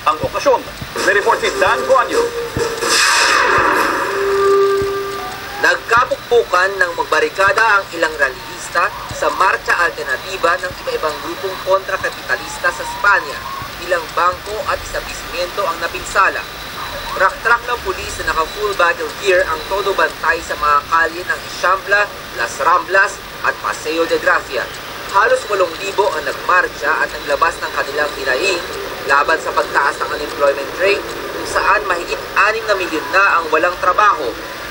ang okasyon. May report si Dan Guanyo. Nagkapukpukan ng magbarikada ang ilang rallyista sa marcha alternatiba ng iba-ibang grupong kontrakapitalista sa Spanya. Ilang bangko at establishmento ang napinsala. Trak-trak ng pulis na naka-full battle gear ang todo bantay sa mga kalye ng Ixambla, Las Ramblas at Paseo de Gracia. Halos 8,000 ang nagmarcha at naglabas ng kanilang hinaing laban sa pagtaas ng unemployment rate kung saan mahigit 6 na milyon na ang walang trabaho.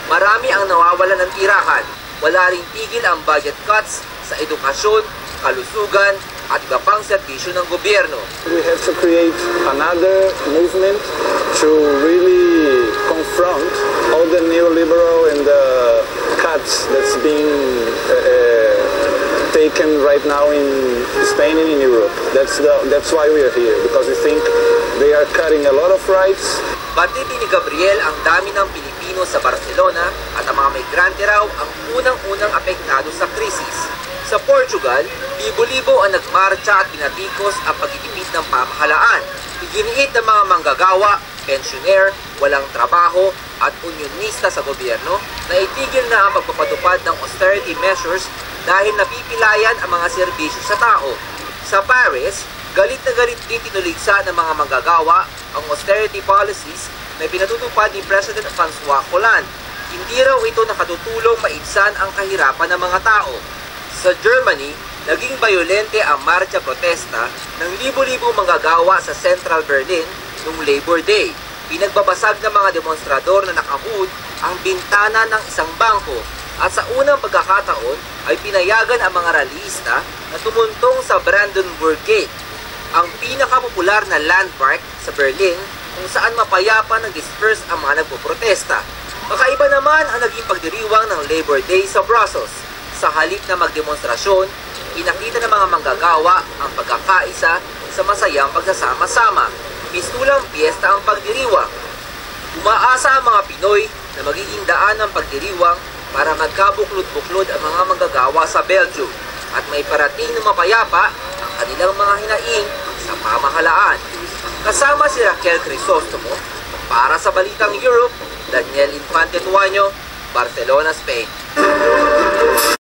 Marami ang nawawalan ng tirahan. Wala ring tigil ang budget cuts sa edukasyon, kalusugan at iba pang serbisyo ng gobyerno. We have to create another movement to really confront all the neoliberal and the cuts that's being taken right now in Spain and in Europe. That's why we are here, because we think they are cutting a lot of rights. Batid ni Gabriel ang dami ng Pilipino sa Barcelona at ang mga migrante raw ang unang-unang apektado sa krisis. Sa Portugal, libo-libo ang nagmarcha at pinatikos ang pagtitipid ng pamahalaan. Iginiit ng mga manggagawa, pensioner, walang trabaho at unionista sa gobyerno na itigil na ang pagpapatupad ng austerity measures dahil napipilayan ang mga serbisyo sa tao. Sa Paris, galit na galit din tinuligsa ng mga manggagawa ang austerity policies na pinatutupad ni President François Hollande. Hindi raw ito nakatutulong maibsan ang kahirapan ng mga tao. Sa Germany, naging bayolente ang marcha protesta ng libo-libo manggagawa sa Central Berlin noong Labor Day. Pinagbabasag ng mga demonstrador na nakahood ang bintana ng isang bangko at sa unang pagkakataon ay pinayagan ang mga rallyista na tumuntong sa Brandenburg Gate, ang pinakapopular na landmark sa Berlin kung saan mapayapa nag-disperse ang mga nagpoprotesta. Kakaiba naman ang naging pagdiriwang ng Labor Day sa Brussels. Sa halip na magdemonstrasyon, pinakita ng mga manggagawa ang pagkakaisa sa masayang pagsasama-sama. Mistulang piyesta ang pagdiriwang. Umaasa ang mga Pinoy na magiging daan ng pagdiriwang para magkabuklod-buklod ang mga manggagawa sa Belgium at may parating na mapayapa ang kanilang mga hinaing sa pamahalaan. Kasama si Raquel Crisostomo para sa Balitang Europe, Daniel Infante Tuaño, Barcelona, Spain.